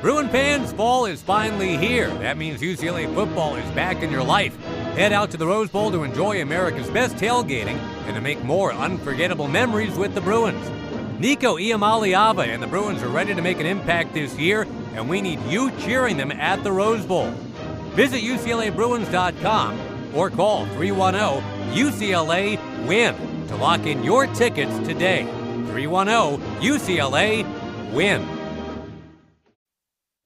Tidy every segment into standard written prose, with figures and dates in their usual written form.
Bruin fans, fall is finally here. That means UCLA football is back in your life. Head out to the Rose Bowl to enjoy America's best tailgating and to make more unforgettable memories with the Bruins. Nico Iamaleava and the Bruins are ready to make an impact this year, and we need you cheering them at the Rose Bowl. Visit UCLABruins.com or call 310-UCLA-WIN to lock in your tickets today. 310-UCLA-WIN.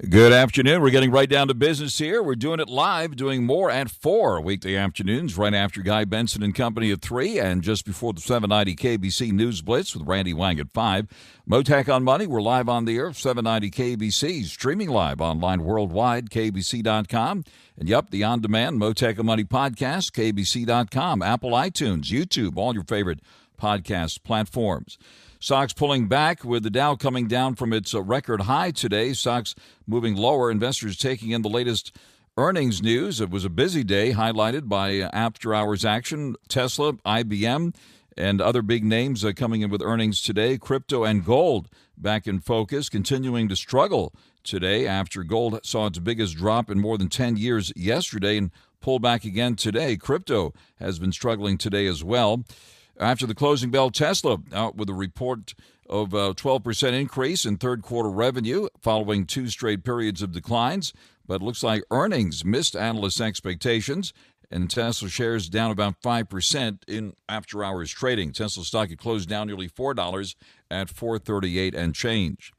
Good afternoon. We're getting right down to business here. We're doing it live, doing more at 4 weekday afternoons, right after Guy Benson and Company at 3, and just before the 790 KBC News Blitz with Randy Wang at 5. Mottek On Money, we're live on the air, 790 KBC, streaming live online worldwide, KBC.com. And yep, the on-demand Mottek On Money podcast, KBC.com, Apple iTunes, YouTube, all your favorite podcast platforms. Stocks pulling back with the Dow coming down from its record high today. Stocks moving lower. Investors taking in the latest earnings news. It was a busy day highlighted by after-hours action. Tesla, IBM, and other big names coming in with earnings today. Crypto and gold back in focus, continuing to struggle today after gold saw its biggest drop in more than 10 years yesterday and pulled back again today. Crypto has been struggling today as well. After the closing bell, Tesla out with a report of a 12% increase in third quarter revenue following 2 straight periods of declines. But it looks like earnings missed analysts' expectations, and Tesla shares down about 5% in after-hours trading. Tesla stock had closed down nearly $4 at $4.38 and change.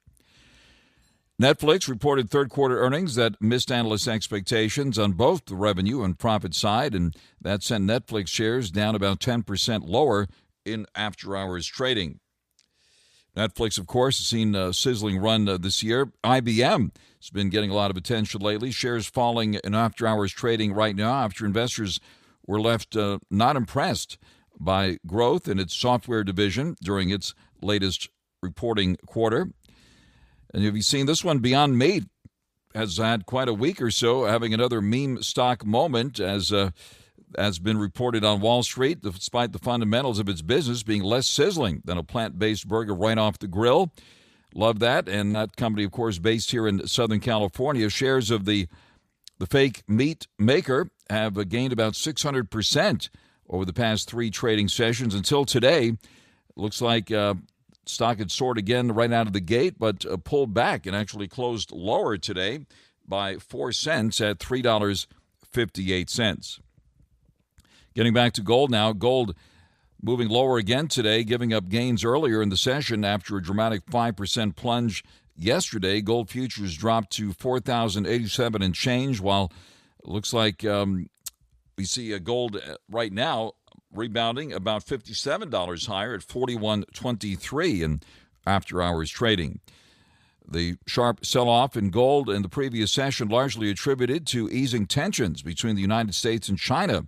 Netflix reported third quarter earnings that missed analysts' expectations on both the revenue and profit side, and that sent Netflix shares down about 10% lower in after-hours trading. Netflix, of course, has seen a sizzling run this year. IBM has been getting a lot of attention lately. Shares falling in after-hours trading right now after investors were left not impressed by growth in its software division during its latest reporting quarter. And have you seen this one? Beyond Meat has had quite a week or so, having another meme stock moment, as has been reported on Wall Street, despite the fundamentals of its business being less sizzling than a plant-based burger right off the grill. Love that. And that company, of course, based here in Southern California. Shares of the fake meat maker have gained about 600% over the past 3 trading sessions until today. It looks like stock had soared again right out of the gate, but pulled back and actually closed lower today by 4 cents at $3.58. Getting back to gold now, gold moving lower again today, giving up gains earlier in the session after a dramatic 5% plunge yesterday. Gold futures dropped to $4,087 and change, while it looks like we see gold right now rebounding about $57 higher at $41.23 in after-hours trading. The sharp sell-off in gold in the previous session largely attributed to easing tensions between the United States and China.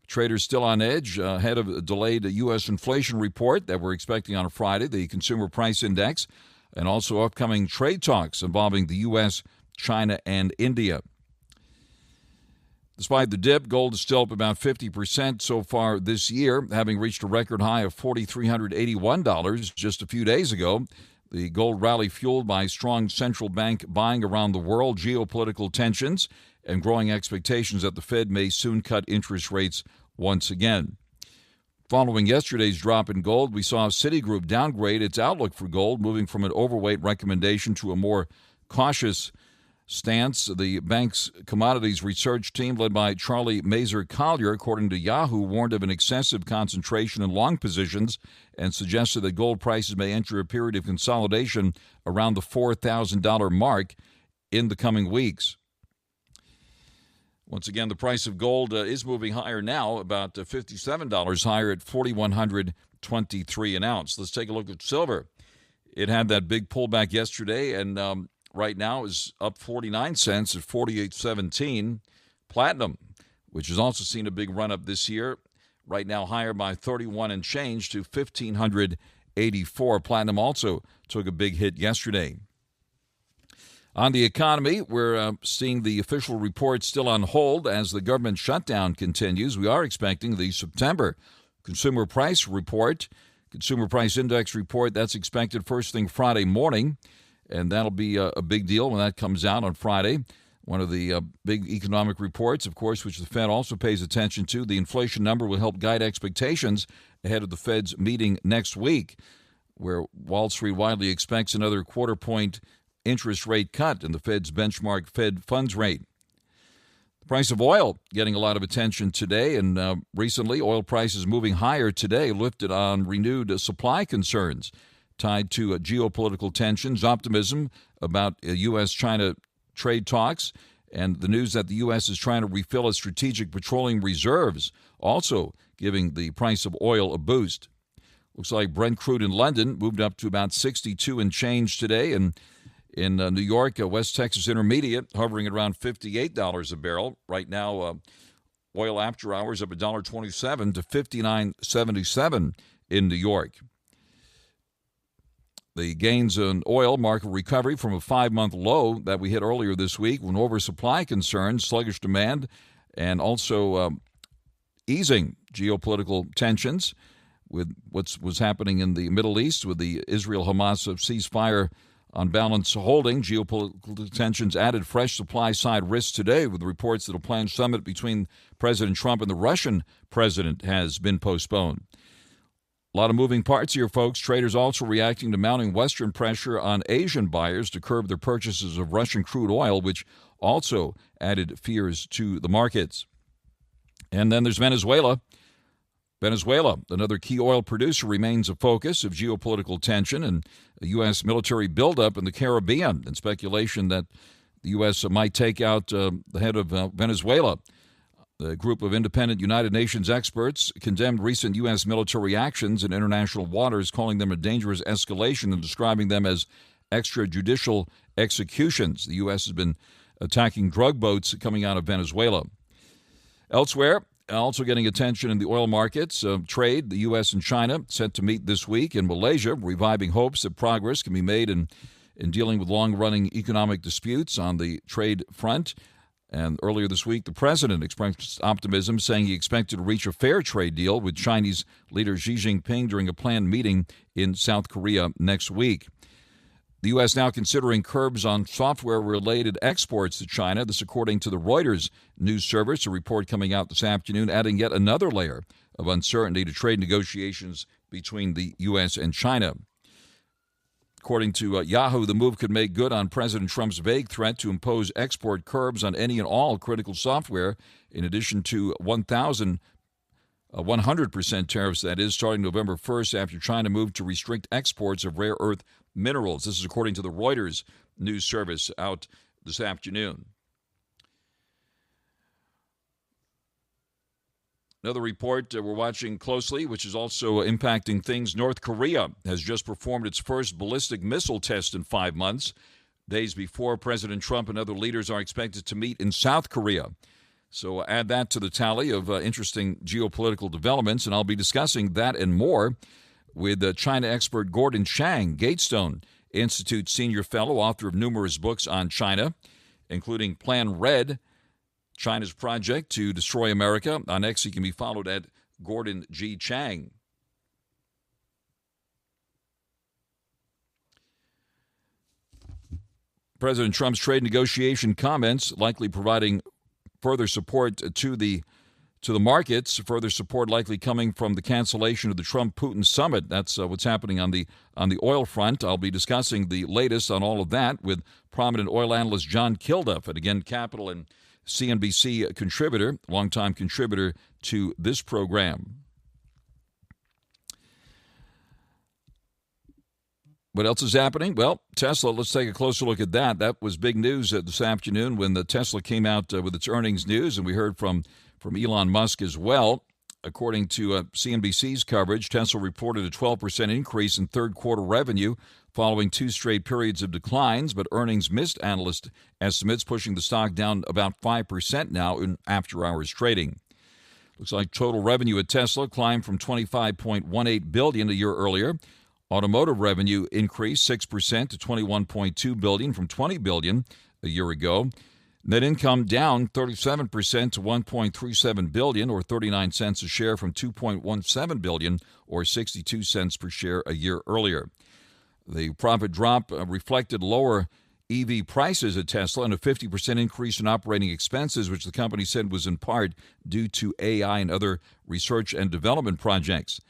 Traders still on edge ahead of a delayed U.S. inflation report that we're expecting on Friday, the Consumer Price Index, and also upcoming trade talks involving the U.S., China, and India. Despite the dip, gold is still up about 50% so far this year, having reached a record high of $4,381 just a few days ago. The gold rally fueled by strong central bank buying around the world, geopolitical tensions, and growing expectations that the Fed may soon cut interest rates once again. Following yesterday's drop in gold, we saw Citigroup downgrade its outlook for gold, moving from an overweight recommendation to a more cautious stance. The bank's commodities research team, led by Charlie Mazer Collier, according to Yahoo, warned of an excessive concentration in long positions and suggested that gold prices may enter a period of consolidation around the $4,000 mark in the coming weeks. Once again, the price of gold is moving higher now, about $57 higher at $4,123 an ounce. Let's take a look at silver. It had that big pullback yesterday, and right now is up 49 cents at $48.17. Platinum, which has also seen a big run up this year, right now higher by 31 and change to $1,584. Platinum also took a big hit yesterday. On the economy, we're seeing the official report still on hold as the government shutdown continues. We are expecting the September Consumer Price Report, Consumer Price Index report. That's expected first thing Friday morning. and that'll be a big deal when that comes out on Friday. One of the big economic reports, of course, which the Fed also pays attention to. The inflation number will help guide expectations ahead of the Fed's meeting next week, where Wall Street widely expects another quarter-point interest rate cut in the Fed's benchmark Fed funds rate. The price of oil getting a lot of attention today, and recently oil prices moving higher today, lifted on renewed supply concerns tied to geopolitical tensions, optimism about U.S.-China trade talks, and the news that the U.S. is trying to refill its strategic petroleum reserves, also giving the price of oil a boost. Looks like Brent crude in London moved up to about 62 and change today, and in New York, West Texas Intermediate hovering at around $58 a barrel. Right now, oil after hours up $1.27 to $59.77 in New York. The gains in oil mark a recovery from a 5-month low that we hit earlier this week when oversupply concerns, sluggish demand, and also easing geopolitical tensions with what was happening in the Middle East with the Israel-Hamas ceasefire on balance holding. Geopolitical tensions added fresh supply-side risks today with reports that a planned summit between President Trump and the Russian president has been postponed. A lot of moving parts here, folks. Traders also reacting to mounting Western pressure on Asian buyers to curb their purchases of Russian crude oil, which also added fears to the markets. And then there's Venezuela. Venezuela, another key oil producer, remains a focus of geopolitical tension and a U.S. military buildup in the Caribbean and speculation that the U.S. might take out the head of Venezuela. The group of independent United Nations experts condemned recent U.S. military actions in international waters, calling them a dangerous escalation and describing them as extrajudicial executions. The U.S. has been attacking drug boats coming out of Venezuela. Elsewhere, also getting attention in the oil markets, trade, the U.S. and China set to meet this week in Malaysia, reviving hopes that progress can be made in dealing with long-running economic disputes on the trade front. And earlier this week, the president expressed optimism, saying he expected to reach a fair trade deal with Chinese leader Xi Jinping during a planned meeting in South Korea next week. The U.S. now considering curbs on software-related exports to China. This according to the Reuters news service, a report coming out this afternoon, adding yet another layer of uncertainty to trade negotiations between the U.S. and China. According to Yahoo, the move could make good on President Trump's vague threat to impose export curbs on any and all critical software, in addition to 100% tariffs, that is, starting November 1st after China moved to restrict exports of rare earth minerals. This is according to the Reuters news service out this afternoon. Another report we're watching closely, which is also impacting things. North Korea has just performed its first ballistic missile test in 5 months, days before President Trump and other leaders are expected to meet in South Korea. So add that to the tally of interesting geopolitical developments, and I'll be discussing that and more with China expert Gordon Chang, Gatestone Institute senior fellow, author of numerous books on China, including Plan Red, China's project to destroy America. On X, he can be followed at Gordon G. Chang. President Trump's trade negotiation comments likely providing further support to the markets. Further support likely coming from the cancellation of the Trump-Putin summit. That's what's happening on the oil front. I'll be discussing the latest on all of that with prominent oil analyst John Kilduff at Again Capital and CNBC contributor, longtime contributor to this program. What else is happening? Well, Tesla, let's take a closer look at that. That was big news this afternoon when the Tesla came out with its earnings news, and we heard from Elon Musk as well. According to CNBC's coverage, Tesla reported a 12% increase in third-quarter revenue following 2 straight periods of declines, but earnings missed analyst estimates, pushing the stock down about 5% now in after-hours trading. Looks like total revenue at Tesla climbed from $25.18 billion a year earlier. Automotive revenue increased 6% to $21.2 billion from $20 billion a year ago. Net income down 37% to $1.37 billion, or 39 cents a share, from $2.17 billion, or 62 cents per share a year earlier. The profit drop reflected lower EV prices at Tesla and a 50% increase in operating expenses, which the company said was in part due to AI and other research and development projects.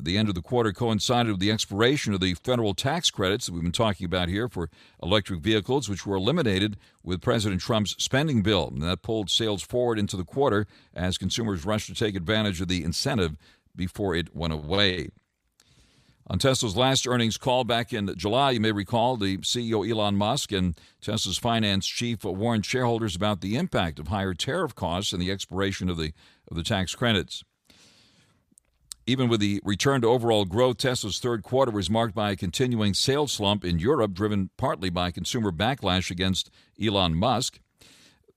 The end of the quarter coincided with the expiration of the federal tax credits that we've been talking about here for electric vehicles, which were eliminated with President Trump's spending bill. And that pulled sales forward into the quarter as consumers rushed to take advantage of the incentive before it went away. On Tesla's last earnings call back in July, you may recall the CEO Elon Musk and Tesla's finance chief warned shareholders about the impact of higher tariff costs and the expiration of the tax credits. Even with the return to overall growth, Tesla's third quarter was marked by a continuing sales slump in Europe, driven partly by consumer backlash against Elon Musk.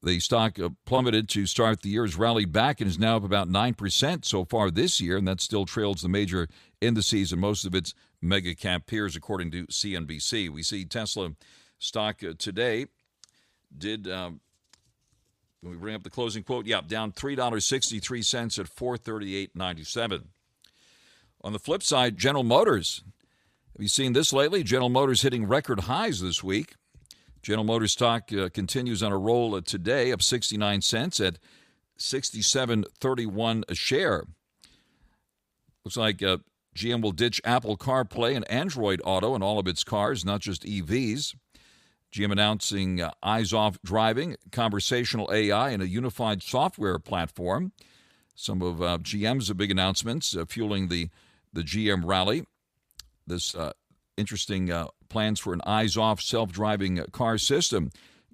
The stock plummeted to start the year, has rallied back and is now up about 9% so far this year, and that still trails the major indices and most of its mega-cap peers, according to CNBC. We see Tesla stock today did, when we bring up the closing quote, down $3.63 at $438.97. On the flip side, General Motors. Have you seen this lately? General Motors hitting record highs this week. General Motors stock continues on a roll today, up 69 cents at $67.31 a share. Looks like GM will ditch Apple CarPlay and Android Auto in all of its cars, not just EVs. GM announcing eyes-off driving, conversational AI, and a unified software platform. Some of GM's big announcements fueling the GM rally. This interesting plans for an eyes-off self-driving car system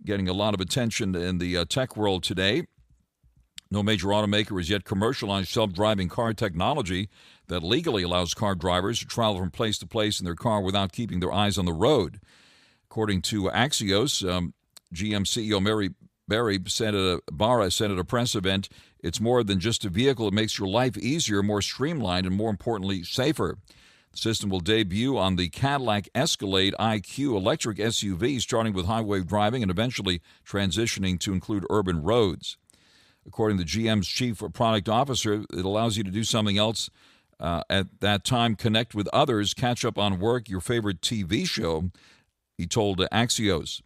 getting a lot of attention in the tech world today. No major automaker has yet commercialized self-driving car technology that legally allows car drivers to travel from place to place in their car without keeping their eyes on the road. According to Axios, GM CEO Mary Barra said at a press event, "It's more than just a vehicle. It makes your life easier, more streamlined, and more importantly, safer." The system will debut on the Cadillac Escalade IQ electric SUV, starting with highway driving and eventually transitioning to include urban roads. According to GM's chief product officer, it allows you to do something else at that time, connect with others, catch up on work, your favorite TV show, he told Axios.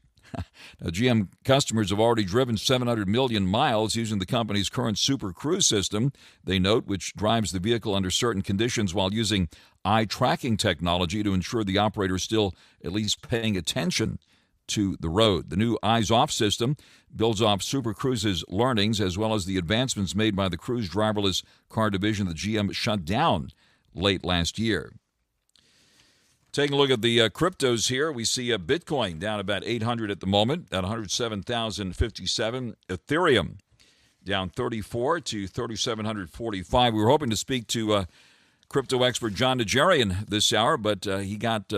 Now, GM customers have already driven 700 million miles using the company's current Super Cruise system, they note, which drives the vehicle under certain conditions while using eye tracking technology to ensure the operator is still at least paying attention to the road. The new eyes-off system builds off Super Cruise's learnings as well as the advancements made by the Cruise driverless car division that GM shut down late last year. Taking a look at the cryptos here, we see Bitcoin down about 800 at the moment, at 107,057. Ethereum down 34 to 3,745. We were hoping to speak to crypto expert John NAJARIAN this hour, but he got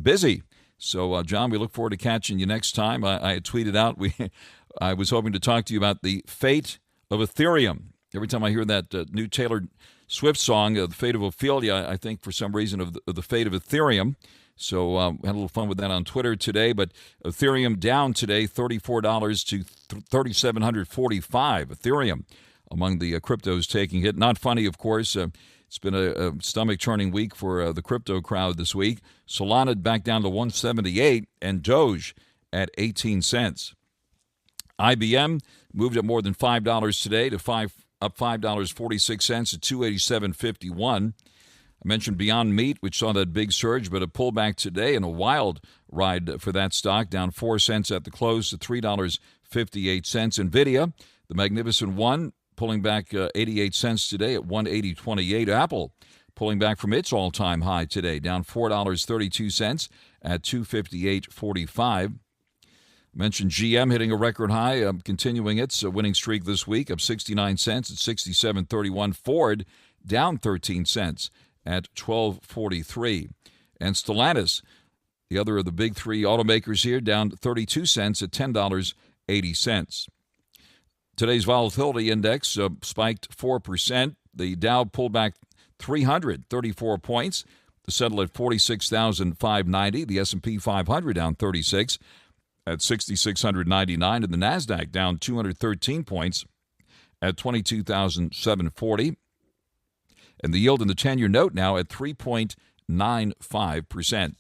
busy. So, John, we look forward to catching you next time. I had tweeted out I was hoping to talk to you about the fate of Ethereum. Every time I hear that new Taylor Swift song, The Fate of Ophelia, I think for some reason of the fate of Ethereum. So had a little fun with that on Twitter today. But Ethereum down today, $34 to $3,745. Ethereum among the cryptos taking hit. Not funny, of course. It's been a stomach-turning week for the crypto crowd this week. Solana back down to 178 and Doge at 18 cents. IBM moved up more than $5 today to up $5.46 to $287.51. I mentioned Beyond Meat, which saw that big surge, but a pullback today and a wild ride for that stock, down 4 cents at the close to $3.58. NVIDIA, the Magnificent One, pulling back 88 cents today at $180.28. Apple pulling back from its all-time high today, down $4.32 at $258.45. Mentioned GM hitting a record high, continuing its winning streak this week, up 69 cents at $67.31. Ford down 13 cents at $12.43. And Stellantis, the other of the big three automakers here, down 32 cents at $10.80. Today's volatility index spiked 4%. The Dow pulled back 334 points to settle at 46,590. The S&P 500 down 36 at 6,699, and the NASDAQ down 213 points at 22,740. And the yield in the 10-year note now at 3.95%.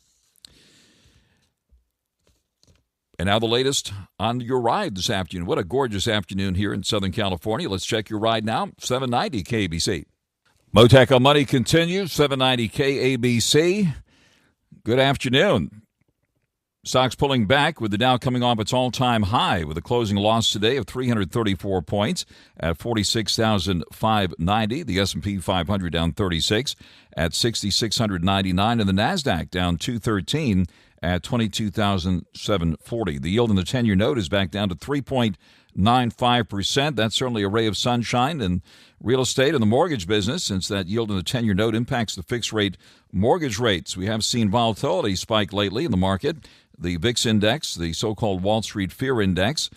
And now the latest on your ride this afternoon. What a gorgeous afternoon here in Southern California. Let's check your ride now. 790 KABC. Mottek On Money continues. 790 KABC. Good afternoon. Stocks pulling back with the Dow coming off its all-time high with a closing loss today of 334 points at 46,590. The S&P 500 down 36 at 6,699. And the NASDAQ down 213 at 22,740. The yield in the 10-year note is back down to 3.95%. That's certainly a ray of sunshine in real estate and the mortgage business, since that yield in the 10-year note impacts the fixed-rate mortgage rates. We have seen volatility spike lately in the market. The VIX index, the so-called Wall Street Fear Index,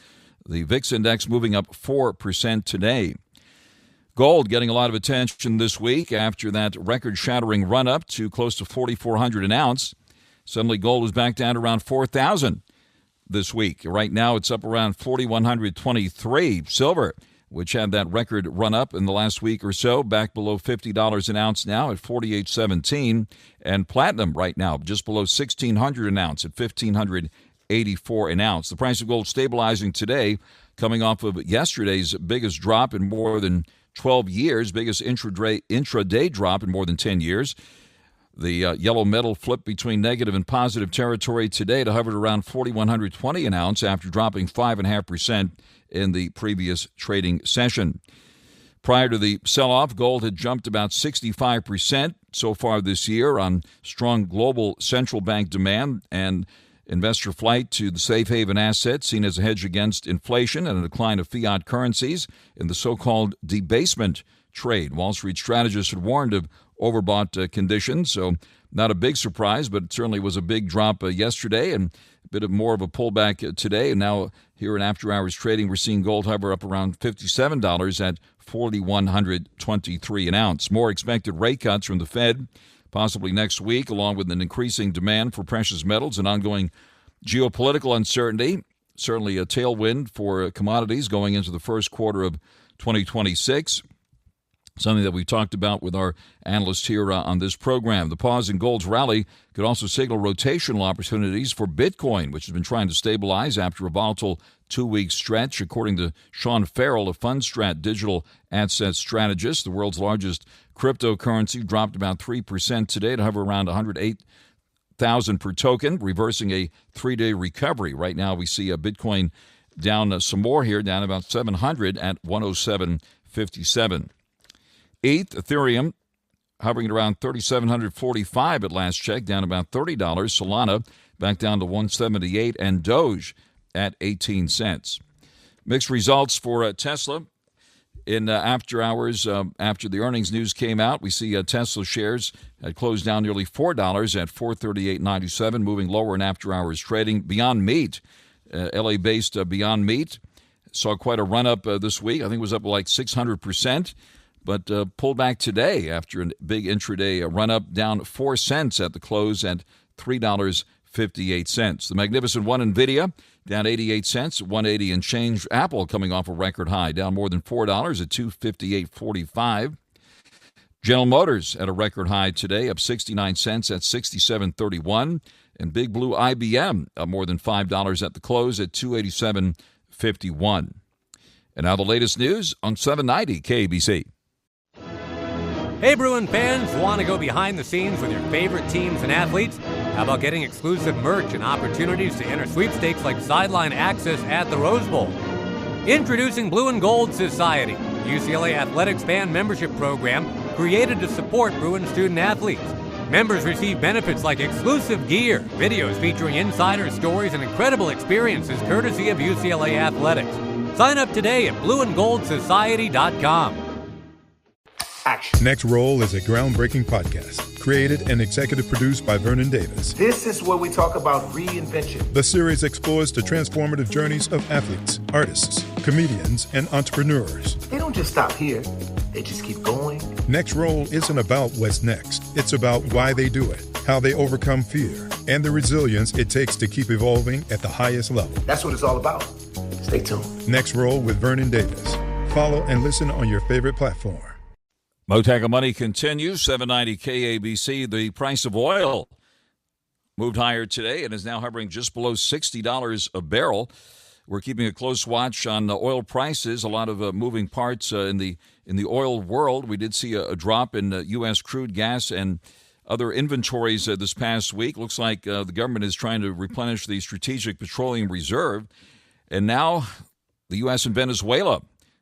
the VIX index moving up 4% today. Gold getting a lot of attention this week after that record-shattering run-up to close to $4,400 an ounce. Suddenly, gold was back down to around $4,000 this week. Right now, it's up around $4,123. Silver, which had that record run up in the last week or so, back below $50 an ounce now at $48.17. And platinum right now just below $1,600 an ounce at $1,584 an ounce. The price of gold stabilizing today, coming off of yesterday's biggest drop in more than 12 years, biggest intraday drop in more than 10 years. The yellow metal flipped between negative and positive territory today to hover around $4,120 an ounce after dropping 5.5% in the previous trading session. Prior to the sell-off, gold had jumped about 65% so far this year on strong global central bank demand and investor flight to the safe haven asset seen as a hedge against inflation and a decline of fiat currencies in the so-called debasement trade. Wall Street strategists had warned of overbought conditions, so not a big surprise, but it certainly was a big drop yesterday and a bit of more of a pullback today. And now here in after-hours trading, we're seeing gold hover up around $57 at $4,123 an ounce. More expected rate cuts from the Fed possibly next week, along with an increasing demand for precious metals and ongoing geopolitical uncertainty. Certainly a tailwind for commodities going into the first quarter of 2026. Something that we talked about with our analysts here on this program. The pause in gold's rally could also signal rotational opportunities for Bitcoin, which has been trying to stabilize after a volatile two-week stretch. According to Sean Farrell, a Fundstrat digital asset strategist, the world's largest cryptocurrency dropped about 3% today to hover around 108,000 per token, reversing a three-day recovery. Right now we see a Bitcoin down some more here, down about 700 at 107.57. ETH, Ethereum, hovering at around $3,745 at last check, down about $30. Solana back down to $178, and Doge at 18 cents. Mixed results for Tesla in after hours. After the earnings news came out, we see Tesla shares had closed down nearly $4 at $438.97, moving lower in after hours trading. Beyond Meat, LA-based Beyond Meat, saw quite a run-up this week. I think it was up like 600%. But pulled back today after a big intraday run-up, down 4 cents at the close at $3.58. The Magnificent One, NVIDIA, down 88 cents at 180 and change. Apple coming off a record high, down more than $4 at $258.45. General Motors at a record high today, up 69 cents at $67.31. And Big Blue IBM up more than $5 at the close at $287.51. And now the latest news on 790 KABC. Hey, Bruin fans, want to go behind the scenes with your favorite teams and athletes? How about getting exclusive merch and opportunities to enter sweepstakes like sideline access at the Rose Bowl? Introducing Blue and Gold Society, UCLA Athletics fan membership program created to support Bruin student athletes. Members receive benefits like exclusive gear, videos featuring insider stories, and incredible experiences courtesy of UCLA Athletics. Sign up today at blueandgoldsociety.com. Action. Next Roll is a groundbreaking podcast created and executive produced by Vernon Davis. This is where we talk about reinvention. The series explores the transformative journeys of athletes, artists, comedians, and entrepreneurs. They don't just stop here. They just keep going. Next Roll isn't about what's next. It's about why they do it, how they overcome fear, and the resilience it takes to keep evolving at the highest level. That's what it's all about. Stay tuned. Next Roll with Vernon Davis. Follow and listen on your favorite platform. Mottek On Money continues, 790 KABC. The price of oil moved higher today and is now hovering just below $60 a barrel. We're keeping a close watch on oil prices. A lot of moving parts in the oil world. We did see a drop in U.S. crude, gas, and other inventories this past week. Looks like the government is trying to replenish the Strategic Petroleum Reserve. And now the U.S. and Venezuela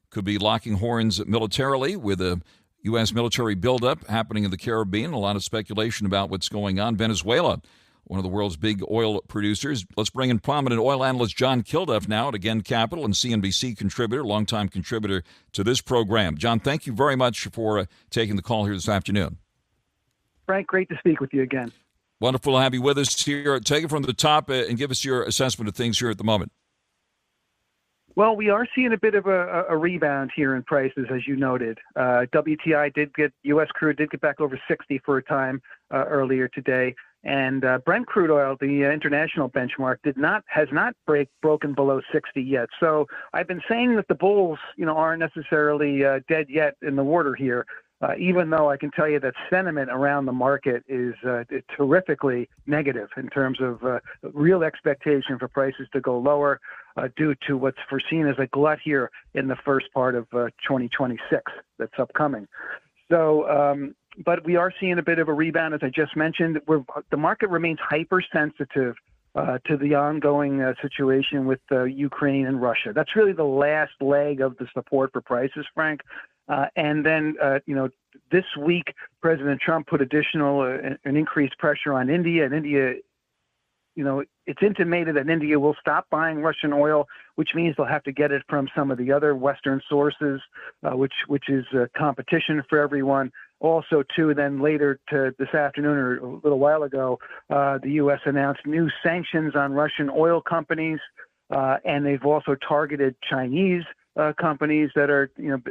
could be locking horns militarily with a U.S. military buildup happening in the Caribbean. A lot of speculation about what's going on. Venezuela, one of the world's big oil producers. Let's bring in prominent oil analyst John KILDUFF now at Again Capital and CNBC contributor, longtime contributor to this program. John, thank you very much for taking the call here this afternoon. Frank, great to speak with you again. Wonderful to have you with us here. Take it from the top and give us your assessment of things here at the moment. Well, we are seeing a bit of a rebound here in prices, as you noted. U.S. crude did get back over 60 for a time earlier today. And Brent crude oil, the international benchmark, has not broken below 60 yet. So I've been saying that the bulls, aren't necessarily dead yet in the water here. Even though I can tell you that sentiment around the market is terrifically negative in terms of real expectation for prices to go lower due to what's foreseen as a glut here in the first part of 2026 that's upcoming. So, but we are seeing a bit of a rebound, as I just mentioned. The market remains hypersensitive to the ongoing situation with Ukraine and Russia. That's really the last leg of the support for prices, Frank. And then, this week, President Trump put an increased pressure on India. And India, it's intimated that India will stop buying Russian oil, which means they'll have to get it from some of the other Western sources, which is competition for everyone. Also, too, then later this afternoon or a little while ago, the U.S. announced new sanctions on Russian oil companies, and they've also targeted Chinese companies that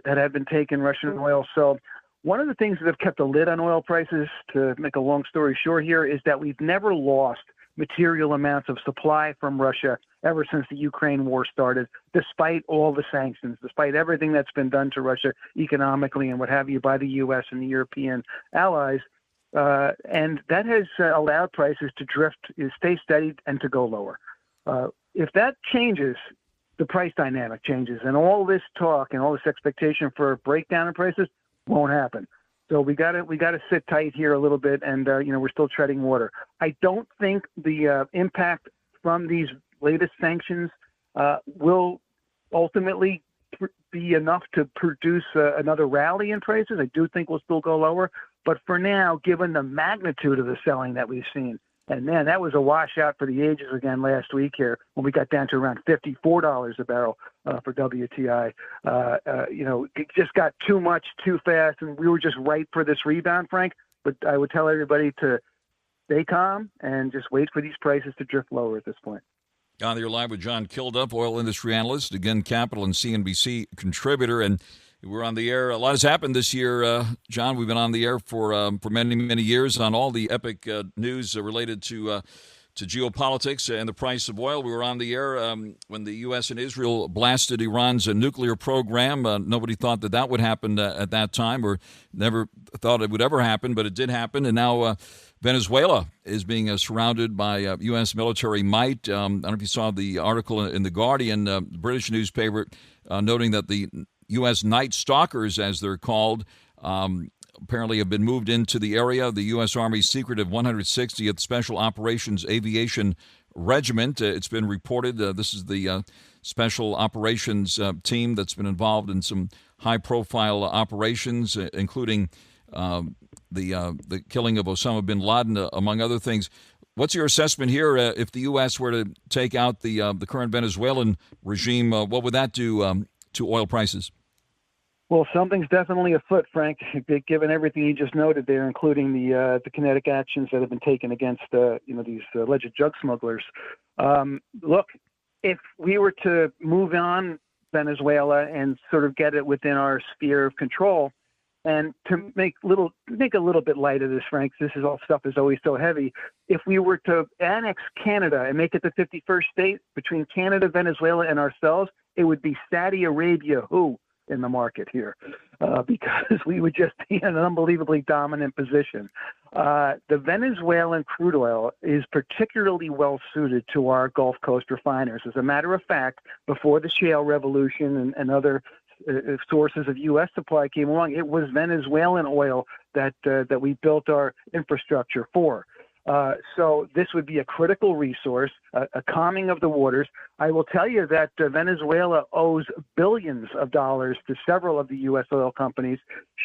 have been taking Russian oil. So one of the things that have kept a lid on oil prices, to make a long story short here, is that we've never lost material amounts of supply from Russia ever since the Ukraine war started, despite all the sanctions, despite everything that's been done to Russia economically and what have you by the U.S. and the European allies. And that has allowed prices to stay steady and to go lower. If that changes, the price dynamic changes, and all this talk and all this expectation for a breakdown in prices won't happen. So we got to sit tight here a little bit, and we're still treading water. I don't think the impact from these latest sanctions will ultimately be enough to produce another rally in prices. I do think we'll still go lower, but for now, given the magnitude of the selling that we've seen. And man, that was a washout for the ages again last week here when we got down to around $54 a barrel for WTI. It just got too much too fast, and we were just ripe for this rebound, Frank. But I would tell everybody to stay calm and just wait for these prices to drift lower at this point. On here live with John KILDUFF, oil industry analyst, Again Capital and CNBC contributor, and we're on the air. A lot has happened this year, John. We've been on the air for many, many years on all the epic news related to geopolitics and the price of oil. We were on the air when the U.S. and Israel blasted Iran's nuclear program. Nobody thought that would happen at that time, or never thought it would ever happen, but it did happen. And now Venezuela is being surrounded by U.S. military might. I don't know if you saw the article in The Guardian, the British newspaper, noting that the U.S. Night Stalkers, as they're called, apparently have been moved into the area. The U.S. Army's secretive 160th Special Operations Aviation Regiment. It's been reported this is the Special Operations team that's been involved in some high-profile operations, including the killing of Osama bin Laden, among other things. What's your assessment here? If the U.S. were to take out the current Venezuelan regime, what would that do to oil prices? Well, something's definitely afoot, Frank, given everything you just noted there, including the kinetic actions that have been taken against these alleged drug smugglers. Look, if we were to move on Venezuela and sort of get it within our sphere of control, and to make a little bit light of this, Frank, this is all stuff is always so heavy. If we were to annex Canada and make it the 51st state between Canada, Venezuela, and ourselves, it would be Saudi Arabia, who in the market here because we would just be in an unbelievably dominant position. The Venezuelan crude oil is particularly well suited to our Gulf Coast refiners. As a matter of fact, before the shale revolution and other sources of U.S. supply came along, it was Venezuelan oil that we built our infrastructure for. So this would be a critical resource, a calming of the waters. I will tell you that Venezuela owes billions of dollars to several of the U.S. oil companies,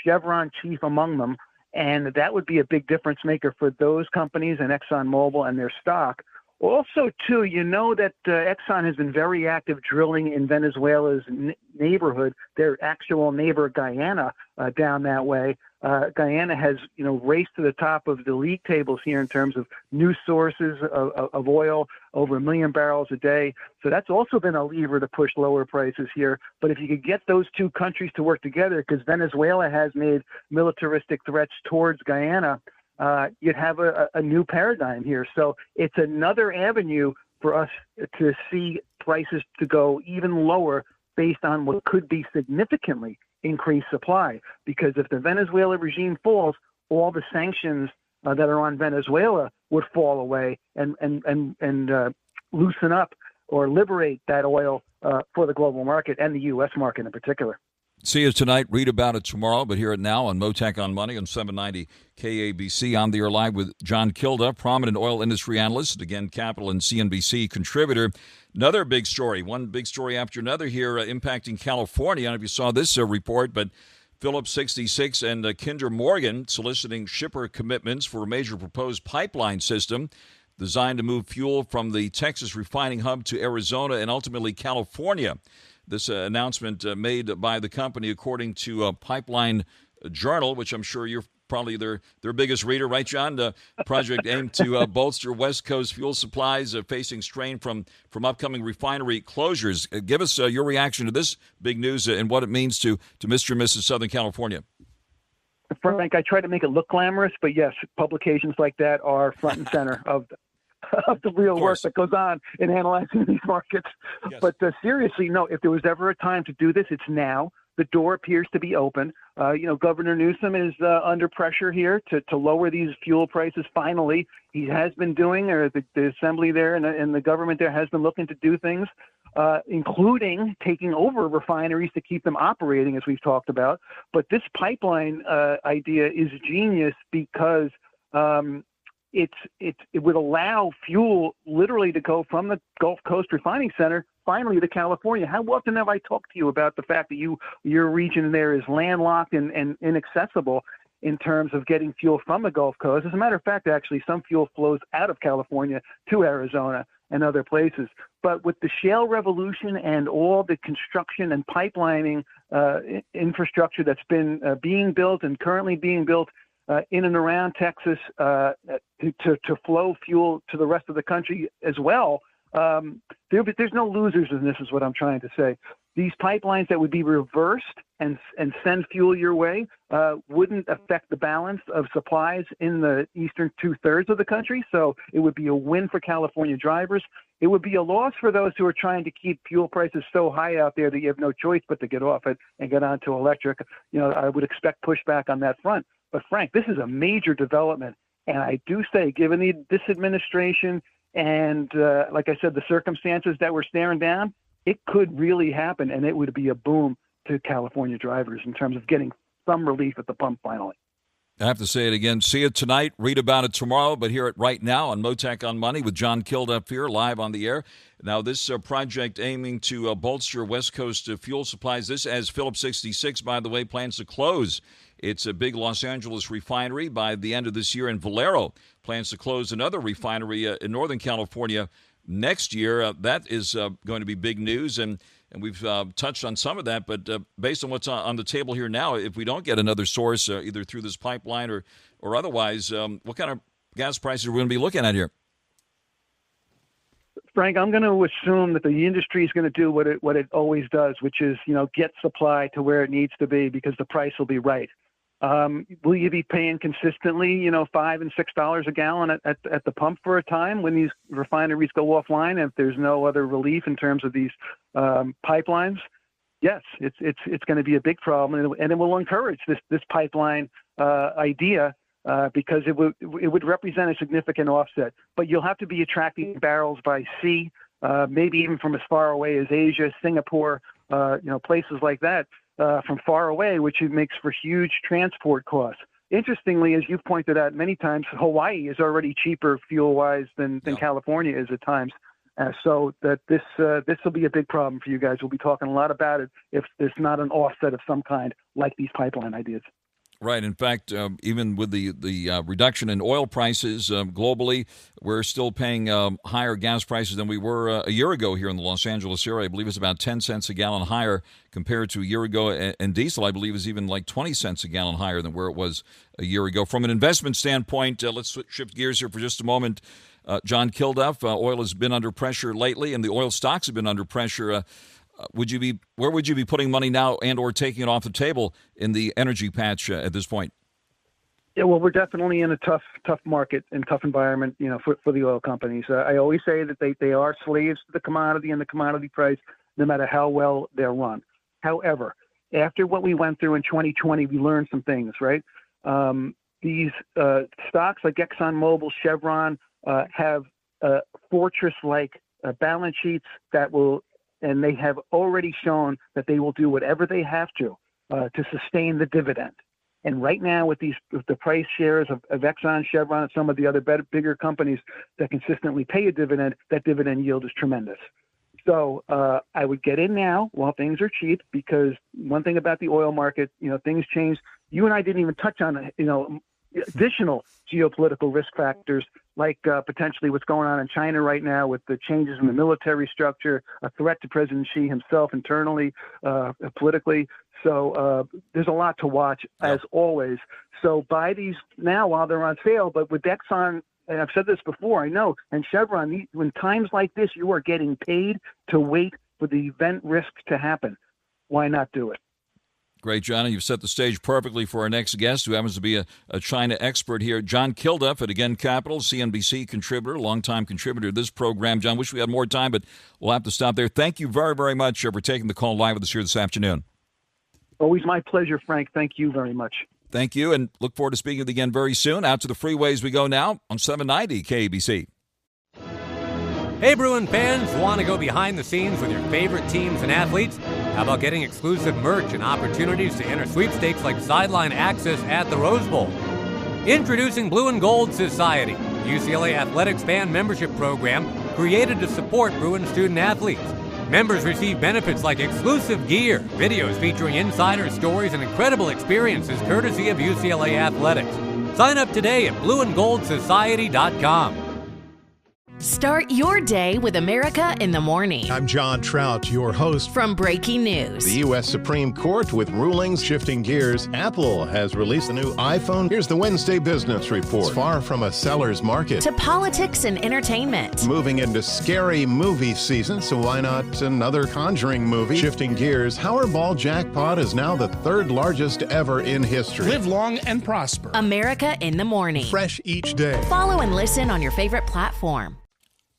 Chevron chief among them, and that would be a big difference maker for those companies and ExxonMobil and their stock. Also, too, you know that Exxon has been very active drilling in Venezuela's neighborhood, their actual neighbor Guyana down that way. Guyana has, raced to the top of the league tables here in terms of new sources of oil, over 1 million barrels a day. So that's also been a lever to push lower prices here. But if you could get those two countries to work together, because Venezuela has made militaristic threats towards Guyana, you'd have a new paradigm here. So it's another avenue for us to see prices to go even lower based on what could be significantly increased supply. Because if the Venezuela regime falls, all the sanctions that are on Venezuela would fall away and loosen up or liberate that oil for the global market and the U.S. market in particular. See you tonight. Read about it tomorrow, but hear it now on Mottek On Money on 790 KABC. On the air live with John KILDUFF, prominent oil industry analyst, again, Capital and CNBC contributor. Another big story, one big story after another here impacting California. I don't know if you saw this report, but Phillips 66 and Kinder Morgan soliciting shipper commitments for a major proposed pipeline system designed to move fuel from the Texas refining hub to Arizona and ultimately California. This announcement made by the company, according to Pipeline Journal, which I'm sure you're probably their biggest reader, right, John? The project aimed to bolster West Coast fuel supplies facing strain from upcoming refinery closures. Give us your reaction to this big news and what it means to Mr. and Mrs. Southern California. Frank, I try to make it look glamorous, but yes, publications like that are front and center of the real work that goes on in analyzing these markets. Yes. But seriously, no, if there was ever a time to do this, it's now. The door appears to be open. Governor Newsom is under pressure here to lower these fuel prices. Finally, he has been doing, or the assembly there and the government there has been looking to do things, including taking over refineries to keep them operating, as we've talked about. But this pipeline idea is genius because it would allow fuel literally to go from the Gulf Coast refining center finally to California. How often have I talked to you about the fact that your region there is landlocked and inaccessible in terms of getting fuel from the Gulf Coast? As a matter of fact, actually, some fuel flows out of California to Arizona and other places. But with the shale revolution and all the construction and pipelining infrastructure that's been being built and currently being built in and around Texas to flow fuel to the rest of the country as well, there's no losers in this, is what I'm trying to say. These pipelines that would be reversed and send fuel your way wouldn't affect the balance of supplies in the eastern two-thirds of the country, so it would be a win for California drivers. It would be a loss for those who are trying to keep fuel prices so high out there that you have no choice but to get off it and get onto electric. I would expect pushback on that front. But Frank, this is a major development, and I do say, given this administration and, like I said, the circumstances that we're staring down, it could really happen, and it would be a boom to California drivers in terms of getting some relief at the pump finally. I have to say it again. See it tonight. Read about it tomorrow, but hear it right now on Mottek On Money with John KILDUFF here live on the air. Now, this project aiming to bolster West Coast fuel supplies. This, as Phillips 66, by the way, plans to close its a big Los Angeles refinery by the end of this year, and Valero plans to close another refinery in Northern California next year. That is going to be big news, and we've touched on some of that. But based on what's on the table here now, if we don't get another source, either through this pipeline or otherwise, what kind of gas prices are we going to be looking at here? Frank, I'm going to assume that the industry is going to do what it always does, which is, get supply to where it needs to be because the price will be right. Will you be paying consistently, $5 and $6 a gallon at the pump for a time when these refineries go offline, if there's no other relief in terms of these pipelines? yes, it's going to be a big problem, and it will encourage this pipeline idea because it would represent a significant offset. But you'll have to be attracting barrels by sea, maybe even from as far away as Asia, Singapore, places like that from far away, which makes for huge transport costs. Interestingly, as you've pointed out many times, Hawaii is already cheaper fuel-wise than California is at times. So that this will be a big problem for you guys. We'll be talking a lot about it if there's not an offset of some kind like these pipeline ideas. Right. In fact, even with the reduction in oil prices globally, we're still paying higher gas prices than we were a year ago here in the Los Angeles area. I believe it's about 10 cents a gallon higher compared to a year ago. And diesel, I believe, is even like 20 cents a gallon higher than where it was a year ago. From an investment standpoint, let's shift gears here for just a moment. John Kilduff, oil has been under pressure lately, and the oil stocks have been under pressure. Where would you be putting money now and or taking it off the table in the energy patch at this point? Yeah, well, we're definitely in a tough market and tough environment, for the oil companies. I always say that they are slaves to the commodity and the commodity price, no matter how well they're run. However, after what we went through in 2020, we learned some things, right? These stocks like ExxonMobil, Chevron have fortress-like balance sheets and they have already shown that they will do whatever they have to sustain the dividend. And right now, with the price shares of Exxon, Chevron, and some of the other bigger companies that consistently pay a dividend, that dividend yield is tremendous. So I would get in now while things are cheap, because one thing about the oil market, things change. You and I didn't even touch on, additional geopolitical risk factors like potentially what's going on in China right now with the changes in the military structure, a threat to President Xi himself internally, politically. So there's a lot to watch, as always. So buy these now while they're on sale. But with Exxon, and I've said this before, I know, and Chevron, when times like this, you are getting paid to wait for the event risk to happen. Why not do it? Great, John. And you've set the stage perfectly for our next guest, who happens to be a China expert here. John Kilduff at Again Capital, CNBC contributor, longtime contributor to this program. John, wish we had more time, but we'll have to stop there. Thank you very, very much for taking the call live with us here this afternoon. Always my pleasure, Frank. Thank you very much. Thank you, and look forward to speaking with you again very soon. Out to the freeways we go now on 790 KABC. Hey, Bruin fans, want to go behind the scenes with your favorite teams and athletes? How about getting exclusive merch and opportunities to enter sweepstakes like sideline access at the Rose Bowl? Introducing Blue and Gold Society, UCLA Athletics fan membership program created to support Bruin student athletes. Members receive benefits like exclusive gear, videos featuring insider stories, and incredible experiences courtesy of UCLA Athletics. Sign up today at blueandgoldsociety.com. Start your day with America in the Morning. I'm John Trout, your host. From breaking news. The U.S. Supreme Court with rulings. Shifting gears, Apple has released a new iPhone. Here's the Wednesday Business Report. It's far from a seller's market. To politics and entertainment. Moving into scary movie season, so why not another Conjuring movie? Shifting gears, Powerball jackpot is now the third largest ever in history. Live long and prosper. America in the Morning. Fresh each day. Follow and listen on your favorite platform.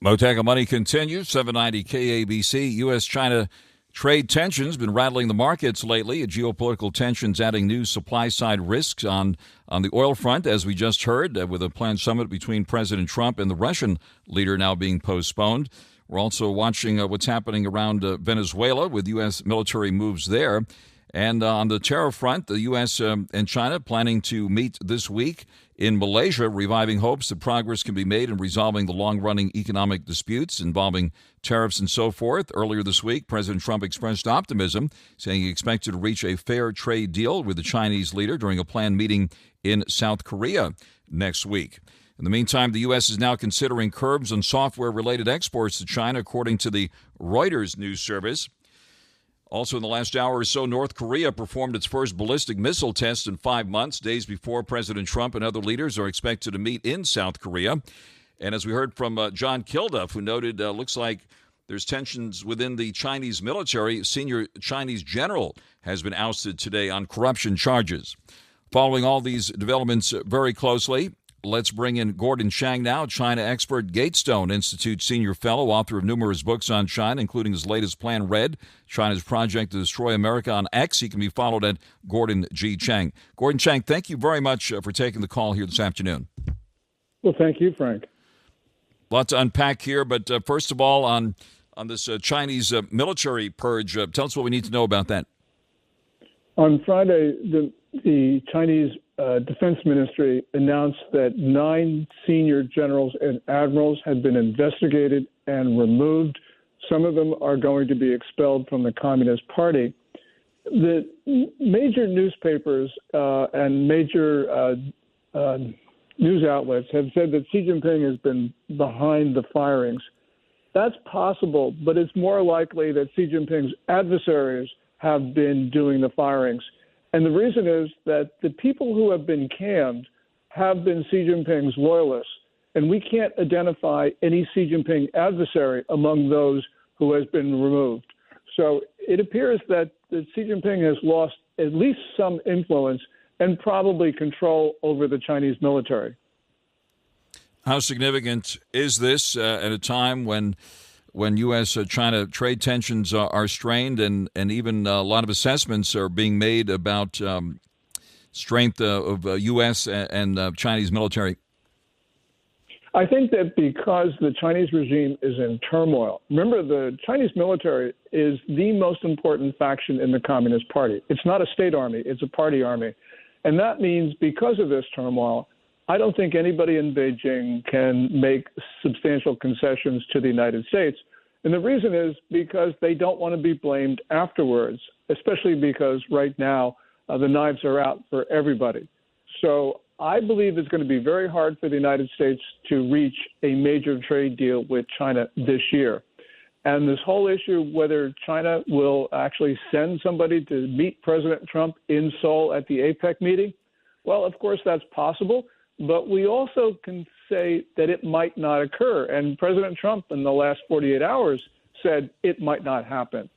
Mottek On Money continues, 790 KABC. U.S.-China trade tensions been rattling the markets lately. Geopolitical tensions adding new supply-side risks on the oil front, as we just heard, with a planned summit between President Trump and the Russian leader now being postponed. We're also watching what's happening around Venezuela with U.S. military moves there. And on the tariff front, the U.S. And China planning to meet this week in Malaysia, reviving hopes that progress can be made in resolving the long-running economic disputes involving tariffs and so forth. Earlier this week, President Trump expressed optimism, saying he expected to reach a fair trade deal with the Chinese leader during a planned meeting in South Korea next week. In the meantime, the U.S. is now considering curbs on software-related exports to China, according to the Reuters news service. Also in the last hour or so, North Korea performed its first ballistic missile test in 5 months, days before President Trump and other leaders are expected to meet in South Korea. And as we heard from John Kilduff, who noted, looks like there's tensions within the Chinese military. A senior Chinese general has been ousted today on corruption charges. Following all these developments very closely, let's bring in Gordon Chang now, China expert, Gatestone Institute senior fellow, author of numerous books on China, including his latest, Plan Red, China's Project to Destroy America, on X. He can be followed at Gordon G. Chang. Gordon Chang, thank you very much for taking the call here this afternoon. Well, thank you, Frank. A lot to unpack here, but first of all, on this Chinese military purge, tell us what we need to know about that. On Friday, the Chinese Defense Ministry announced that 9 senior generals and admirals had been investigated and removed. Some of them are going to be expelled from the Communist Party. The major newspapers and major news outlets have said that Xi Jinping has been behind the firings. That's possible, but it's more likely that Xi Jinping's adversaries have been doing the firings. And the reason is that the people who have been canned have been Xi Jinping's loyalists, and we can't identify any Xi Jinping adversary among those who has been removed. So it appears that Xi Jinping has lost at least some influence and probably control over the Chinese military. How significant is this at a time when U.S.-China trade tensions are strained and even a lot of assessments are being made about strength of U.S. and Chinese military? I think that because the Chinese regime is in turmoil. Remember, the Chinese military is the most important faction in the Communist Party. It's not a state army, it's a party army. And that means because of this turmoil, I don't think anybody in Beijing can make substantial concessions to the United States. And the reason is because they don't want to be blamed afterwards, especially because right now the knives are out for everybody. So I believe it's going to be very hard for the United States to reach a major trade deal with China this year. And this whole issue, whether China will actually send somebody to meet President Trump in Seoul at the APEC meeting, well, of course, that's possible. But we also can say that it might not occur. And President Trump in the last 48 hours said it might not happen.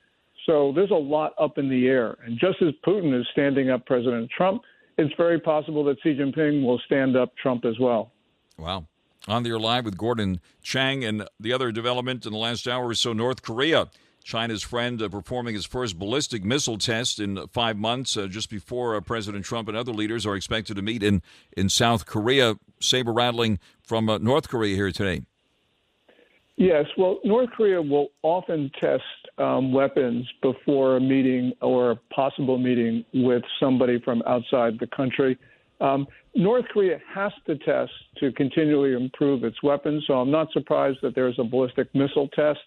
So there's a lot up in the air. And just as Putin is standing up President Trump, it's very possible that Xi Jinping will stand up Trump as well. Wow. On the air live with Gordon Chang. And the other development in the last hour or so, North Korea. China's friend performing his first ballistic missile test in 5 months, just before President Trump and other leaders are expected to meet in South Korea. Saber rattling from North Korea here today. Yes, well, North Korea will often test weapons before a meeting or a possible meeting with somebody from outside the country. North Korea has to test to continually improve its weapons, so I'm not surprised that there's a ballistic missile test.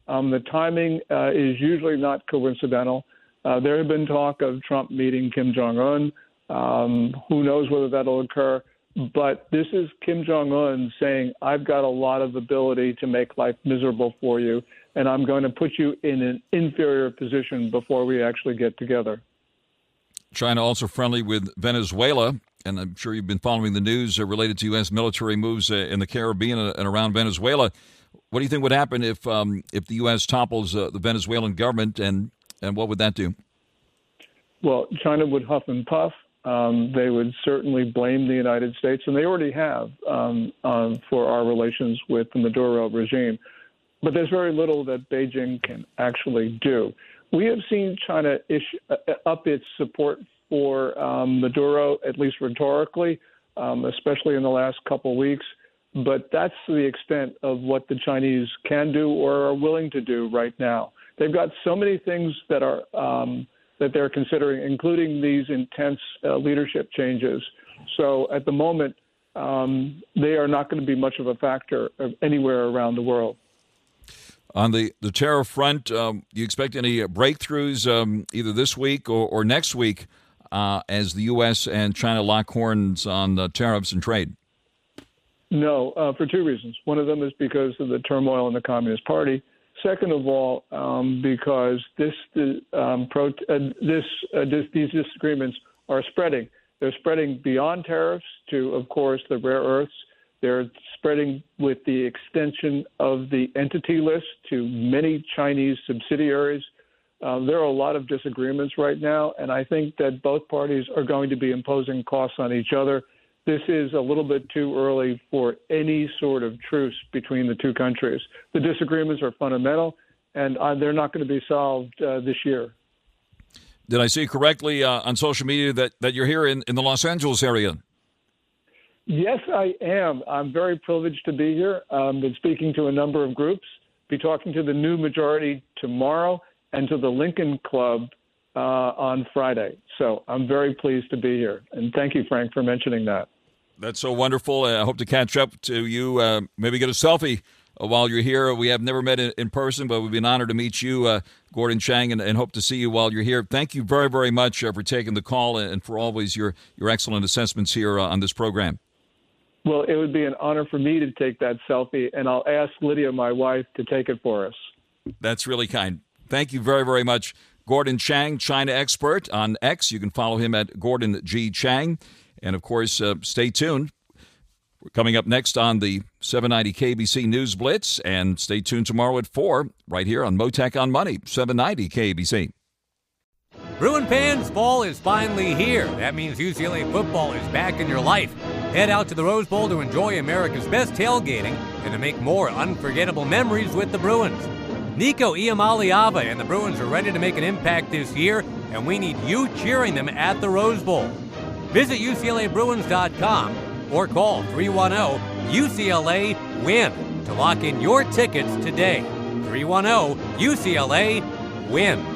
The timing is usually not coincidental. There have been talk of Trump meeting Kim Jong-un. Who knows whether that'll occur? But this is Kim Jong-un saying, I've got a lot of ability to make life miserable for you, and I'm going to put you in an inferior position before we actually get together. China also friendly with Venezuela, and I'm sure you've been following the news related to U.S. military moves in the Caribbean and around Venezuela. What do you think would happen if the U.S. topples the Venezuelan government, and what would that do? Well, China would huff and puff. They would certainly blame the United States, and they already have for our relations with the Maduro regime. But there's very little that Beijing can actually do. We have seen China up its support for Maduro, at least rhetorically, especially in the last couple of weeks. But that's the extent of what the Chinese can do or are willing to do right now. They've got so many things that are that they're considering, including these intense leadership changes. So at the moment, they are not going to be much of a factor anywhere around the world. On the tariff front, do you expect any breakthroughs either this week or next week as the U.S. and China lock horns on tariffs and trade? No, for two reasons. One of them is because of the turmoil in the Communist Party. Second of all, because these disagreements are spreading. They're spreading beyond tariffs to, of course, the rare earths. They're spreading with the extension of the entity list to many Chinese subsidiaries. There are a lot of disagreements right now, and I think that both parties are going to be imposing costs on each other. this is a little bit too early for any sort of truce between the two countries. The disagreements are fundamental, and they're not going to be solved this year. Did I see correctly on social media that you're here in the Los Angeles area? Yes, I am. I'm very privileged to be here. I've been speaking to a number of groups, be talking to the new majority tomorrow and to the Lincoln Club on Friday. So I'm very pleased to be here. And thank you, Frank, for mentioning that. That's so wonderful. I hope to catch up to you, maybe get a selfie while you're here. We have never met in person, but we'd be an honor to meet you, Gordon Chang, and hope to see you while you're here. Thank you very, very much for taking the call and for always your excellent assessments here on this program. Well, it would be an honor for me to take that selfie, and I'll ask Lydia, my wife, to take it for us. That's really kind. Thank you very, very much. Gordon Chang, China expert on X. You can follow him at Gordon G. Chang. And, of course, stay tuned. We're coming up next on the 790 KBC News Blitz. And stay tuned tomorrow at 4 right here on Mottek On Money, 790 KBC. Bruin fans, fall is finally here. That means UCLA football is back in your life. Head out to the Rose Bowl to enjoy America's best tailgating and to make more unforgettable memories with the Bruins. Nico Iamaleava and the Bruins are ready to make an impact this year, and we need you cheering them at the Rose Bowl. Visit UCLABruins.com or call 310-UCLA-WIN to lock in your tickets today. 310-UCLA-WIN.